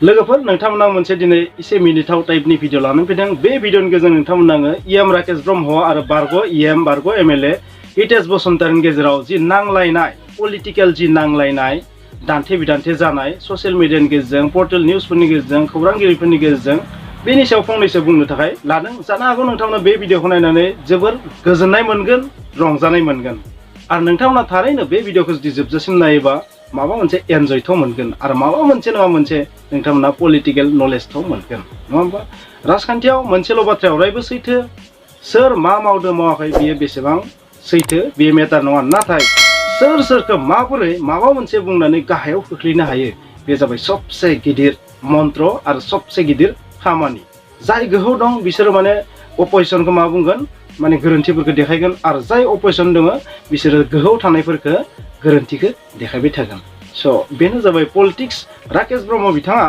लोगोफोर नोंथांमोना मोनसे दिनै एसे मिनिथाव टाइपनि भिडिअ लानानै फैदों। बे भिडिअनि गेजेरजों नोंथांमोना आङो इएम राकेश ब्रह्म आरो बारग' एमएलए हितेश बसुमतारिनि गेजेराव जि नांलायनाय पलिटिकेल जि नांलायनाय दान्थे बिदान्थे जानाय ससियेल मिडियानि गेजेरजों पर्टेल निउसफोरनि गेजेरजों खौरांगिरिफोरनि गेजेरजों बेनि सायाव फंनैसो बुंनो थाखाय लादों। जानो हागौ नोंथांमोना बे भिडिअखौ नायनानै जोबोर गोजोननाय मोनगोन, रंजानाय मोनगोन। आरो नोंथांमोना थारैनो बे भिडिअखौ जुदि जोबजासिम नायोबा माबा मोनसे एन्जयथ' मोनगोन आरो माबा मोनसे नङा मोनसे नोंथांमोना पलिटिकेल नलेजथ' मोनगोन, नङा होमबा? राजखान्थियाव मोनसेल' बाथ्राया अरायबो सैथो, सोर मा मावदों मावाखै बियो बेसेबां सैथो बे मेटार नङा, नाथाय सोर सोरखौ माबोरै माबा मोनसे बुंनानै गाहायाव खोख्लैनो हायो बे जाबाय सबसे गिदिर मन्त्र आरो सबसे गिदिर खामानि। जाय गोहो दं बिसोरो माने अपोजिसनखौ मा बुंगोन, माने गोरोन्थिफोरखौ देखायगोन, आरो जाय अपोजिसन दङ बिसोरो गोहोआव थानायफोरखौ गोरोन्थिखौ देखायबाय थागोन। स' बेनो जाबाय पलिटिक्स। राकेश ब्रह्म बिथाङा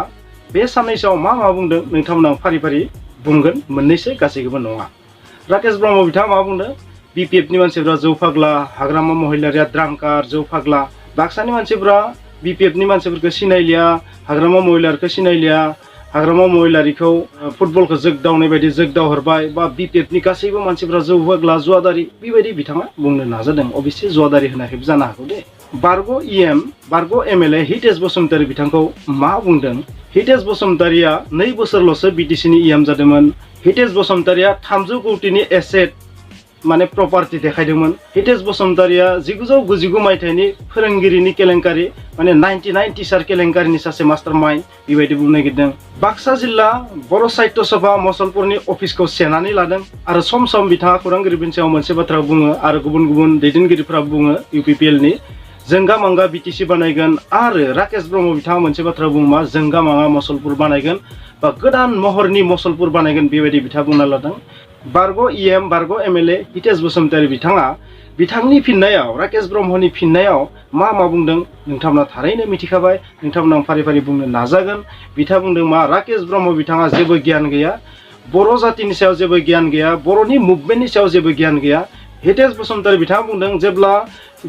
बे साननैसोआव मा बुंदों नोंथांमोना फारि फारि बुंगोन, मोननैसो गासैखौबो नङा। राकेश ब्रह्म बिथाङा मा बुंदों, बिपिएफनि मानसिफ्रा जौ फाग्ला, हाग्रामा महिलारिया द्रांकार जौ फाग्ला, बाक्सानि मानसिफ्रा बिपिएफनि मानसिफोरखौ सिनायलिया, हाग्रामा महिलारिखौ सिनायलिया, हाग्रामा महिलारिखौ फुटबलखौ जोगदावनाय बायदि जोगदावहरबाय, बा बिपिएफनि गासैबो मानसिफ्रा जौ फाग्ला जुवादारि बेबायदि बिथाङा बुंनो नाजादों। अबयसे जुवादारि होनाखैबो जानो हागौ दे। बारग' एमएलए हितेश बसुमतारी बिथांखौ मा बुंदों, हितेश बसुमतारीया 2 बोसोरल'सो बिटिसिनि इएम जादोंमोन। हितेश बसुमतारीया 300 कौटिनि एसेट माने प्रपार्टि देखायदोंमोन। हितेश बसुमतारीया 1999 मायथाइनि फोरोंगिरिनि केलेंकारि माने 99 टिचार केलेंकारिनि सासे मास्टार माइन्ड बेबायदि बुंनो नागिरदों। बाक्सा जिल्ला बर' साहित्य सभा मसलपुरनि अफिसखौ सेनानै लादों, आरो सम सम बिथाङा खौरांगिरिफोरनि सायाव मोनसे बाथ्रा बुङो, आरो गुबुन गुबुन दैदेनगिरिफोरा बुङो इउपिपिएलनि जोंगा मांगा बिटिसि बानायगोन, आरो राकेश ब्रह्म बिथाङा मोनसे बाथ्रा बुङो मा जोंगा मांगा मसलपुर बानायगोन बा गोदान महरनि मसलपुर बानायगोन बेबायदि बिथाङा बुंना लादों। बारग' एमएलए हितेश बसुमतारी बिथाङा बिथांनि फिननायाव राकेश ब्रह्मनि फिननायाव मा बुंदों नोंथांमोना थारैनो मिथिखाबाय। नोंथांमोना आं फारि फारि बुंनो नाजागोन। बिथाङा बुंदों मा, राकेश ब्रह्म बिथाङा जेबो गियान गैया, बर' जातिनि सायाव जेबो गियान गैया, बर'नि मुभमेन्टनि सायाव जेबो गियान गैया। हितेश बसुमतारी बिथाङा बुंदों जेब्ला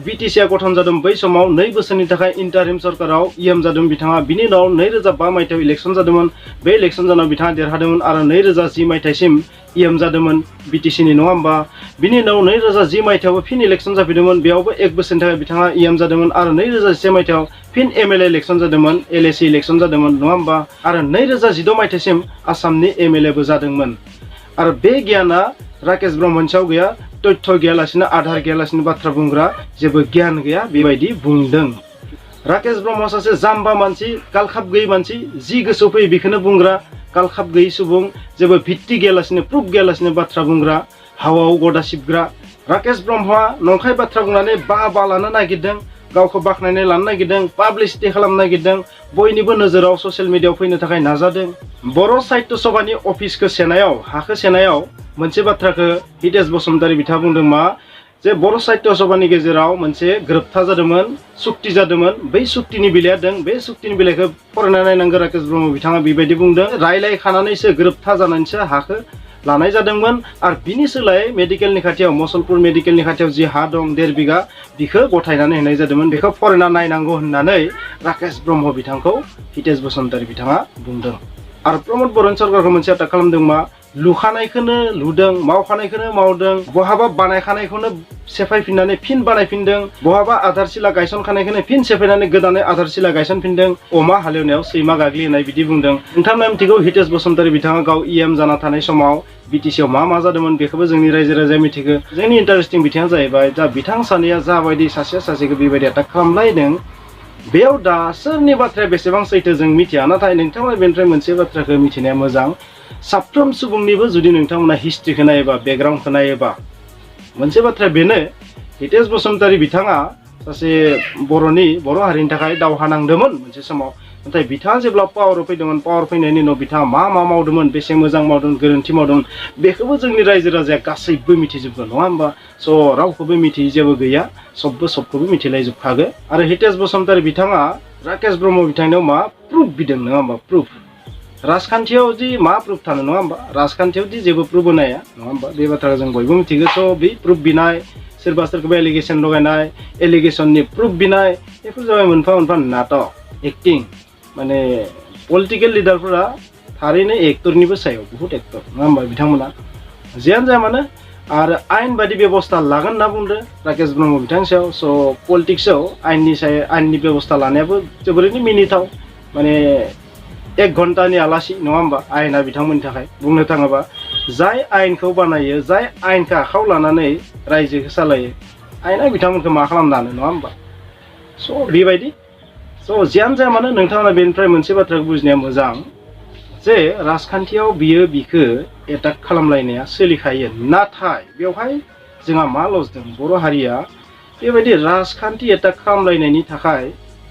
बिटिसिआ गठन जादों बै समाव 2 बोसोरनि थाखाय इन्टारिम सरकाराव इएम जादों बिथाङा। बिनि उनाव 2005 मायथाइयाव इलेक्सन जादोंमोन। बे इलेक्सन जानायाव बिथाङा देरहादोंमोन, आरो 2010 मायथाइसिम इएम जादोंमोन बिटिसिनि, नङा होमबा? बिनि उनाव 2010 मायथाइयावबो फिन इलेक्सन जाफैदोंमोन, बेयावबो 1 बोसोरनि थाखाय बिथाङा इएम जादोंमोन, आरो 2011 मायथाइयाव फिन एमएलए इलेक्सन जादोंमोन, एलएसि इलेक्सन जादोंमोन, नङा होमबा? आरो 2014 मायथाइसिम आसामनि एमएलएबो जादोंमोन। आरो बे गियाना राकेश ब्रह्मनि सायाव गैया, तथ्य गैयालासिनो आधार गैयालासिनो बाथ्रा बुंग्रा जेबो गियान गैया बेबायदि बुंदों। राकेश ब्रह्म सासे जाम्बा मानसि, कालखाब गैयै मानसि, जि गोसोआव फैयो बेखौनो बुंग्रा कालखाब गैयै सुबुं, जेबो भित्ति गैयालासिनो प्रुफ गैयालासिनो बाथ्रा बुंग्रा, हावायाव गदा सिबग्रा। राकेश ब्रह्मआ नंखाय बाथ्रा बुंनानै बा लानो नागिरदों, गावखौ बाख्नायनाय लानो नागिरदों, पाब्लिसिटि खालामनो नागिरदों, बयनिबो नोजोराव ससियेल मिडियायाव फैनो थाखाय नाजादों। बर' साहित्य सभानि अफिसखौ सेनायाव, हाखौ सेनायाव मोनसे बाथ्राखौ हितेश बसुमतारी बिथाङा बुंदों मा, जे बर' साहित्य सभानि गेजेराव मोनसे गोरोबथा जादोंमोन, सुक्ति जादोंमोन, बै सुक्तिनि बिलाइया दं, बे सुक्तिनि बिलाइखौ फरायना नायनांगौ राकेश ब्रह्म बिथाङा बेबायदि बुंदों। रायलायखानानैसो गोरोबथा जानानैसो हाखौ लानाय जादोंमोन, आरो बिनि सोलाय मेडिकेलनि खाथियाव, मसलपुर मेडिकेलनि खाथियाव जि हा दं 1.5 बिघा बिखौ गथायनानै होनाय जादोंमोन। बेखौ फरायना नायनांगौ होननानै राकेश ब्रह्म बिथांखौ हितेश बसुमतारी बिथाङा बुंदों। आरो प्रमद बर'नि सरकारखौ मोनसे एटाक खालामदों मा, लुखानायखौनो लुदों, मावखानायखौनो मावदों, बहाबा बानायखानायखौनो सेफायफिननानै फिन बानायफिनदों, बहाबा आधारशिला गायसनखानायखौनो फिन सेफायनानै गोदानै आधारशिला गायसनफिनदों, अमा हालेवनायाव सैमा गाग्लिनाय बिदि बुंदों। नोंथांमोना मिथिगौ हितेश बसुमतारी बिथाङा गाव इएम जाना थानाय समाव बिटिसिआव मा जादोंमोन बेखौबो जोंनि रायजो राजाया मिथिगौ। जोंनि इन्टारेस्टिं बिथिङा जाहैबाय दा बिथां सानैया जाबायदि सासेया सासेखौ बेबायदि एटाक खालामलायदों, बेयाव दा सोरनि बाथ्राया बेसेबां सैथो जों मिथिया, नाथाय नोंथांमोना बेनिफ्राय मोनसे बाथ्राखौ मिथिनाया मोजां। साफ्रोम सुबुंनिबो जुदि नोंथांमोना हिस्ट्रिखौ नायोबा, बेकग्राउन्डखौ नायोबा, मोनसे बाथ्राया बेनो, हितेश बसुमतारी बिथाङा सासे बर' हारिनि थाखाय दावहा नांदोंमोन मोनसे समाव, नाथाय बिथाङा जेब्ला पावाराव फैदोंमोन, पावार फैनायनि उनाव बिथाङा मा मावदोंमोन, बेसे मोजां मावदोंमोन, गोरोन्थि मावदोंमोन, बेखौबो जोंनि रायजो राजाया गासैबो मिथिजोबगोन, नङा होमबा? स' रावखौबो मिथियै जेबो गैया, सबखौबो मिथिलायजोबखागोन। आरो हितेश बसुमतारी बिथाङा राकेश ब्रह्म बिथांनियाव मा प्रुफ बिदों, नङा होमबा? प्रुफ। राजखान्थियाव दि मा प्रुफ थानो, नङा होमबा? राजखान्थियाव दि जेबो प्रुफ होनाया, नङा होमबा? बे बाथ्राखौ जों बयबो मिथिगौ। स' बे प्रुफ बिनाय, सोरबा सोरखौबा एलिगेसन लगायनाय, एलिगेसननि प्रुफ बिनाय, बेफोर जाबाय मोनफा मोनफा नाटक, एक्टिं, माने पलिटिकेल लिडारफोरा थारैनो एक्टरनिबो सायाव बहुत एक्टर नङा होमबा बिथांमोना जियानो जाया मानो आरो आयेन बायदि बेबस्था लागोन होनना बुंदो राकेश ब्रह्म बिथांनि सायाव स' पलिटिक्सआव आयेननि बेबस्था लानायाबो जोबोरैनो मिनिथाव माने 1 घन्टानि आलासि नङा होमबा आयेना बिथांमोननि थाखाय बुंनो थाङोबा जाय आयेनखौ बानायो जाय आयेनखौ आखायाव लानानै रायजोखौ सालायो आयेना बिथांमोनखौ मा खालामनो हानो नङा होमबा स' बेबायदि स' जियानो जाया मानो नोंथाङा बेनिफ्राय मोनसे बाथ्राखौ बुजिनाया मोजां जे राजखान्थियाव बिखो एटाक खालामलायनाया सोलिखायो नाथाय बेवहाय जोंहा मा लसदों बर' हारिया बेबायदि राजखान्थि एटाक खालामलायनायनि थाखाय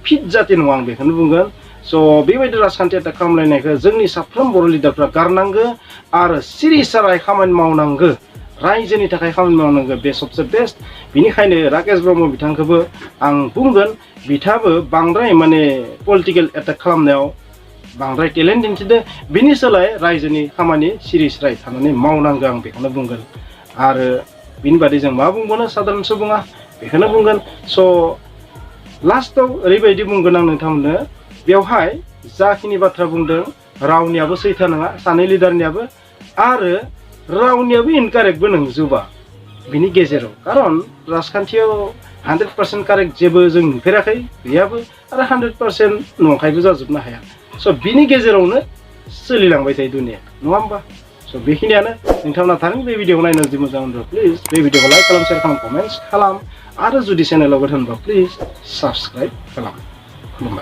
फिट जाते नङा आं बेखौनो बुंगोन स' बेबायदि राजखान्थि एटाक खालामलायनायखौ जोंनि साफ्रोम बर' लिडारफ्रा गारनांगो आरो सिरि साराय खामानि मावनांगो रायजोनि थाखाय खामानि मावनांगो बे सबसे बेस्ट बेनिखायनो राकेश ब्रह्म बिथांखौबो आं बुंगोन बिथाङाबो बांद्राय माने पलिटिकेल एटाक खालामनायाव बांद्राय टेलेन्ट दिन्थिदो बिनि सोलाय रायजोनि खामानि सिरि साराय थानानै मावनांगौ आं बेखौनो बुंगोन आरो बिनि बादै जों मा बुंबावनो साधारन सुबुङा बेखौनो बुंगोन स' लास्टआव ओरैबायदि बुंगोन आं नोंथांमोननो बेवहाय जाखिनि बाथ्रा बुंदों रावनियाबो सैथो नङा सानै लिडारनियाबो आरो रावनियाबो इनकारेक्टबो नंजोबा बिनि गेजेराव खारन राजखान्थियाव 100% कारेक्ट जेबो जों नुफेराखै गैयाबो आरो 100% नंखायबो जाजोबनो हाया स' बिनि गेजेरावनो सोलिलांबाय थायो दुनिया नङा होमबा स' बेखिनियानो नोंथांमोना थारैनो बे भिडिअखौ नायनो जुदि मोजां मोनदों प्लिज बे भिडिअखौ लाइक खालाम शेयार खालाम कमेन्ट्स खालाम आरो जुदि चेनेलाव गोदानबा प्लिज साबस्क्राइब खालाम खुलुमबाय।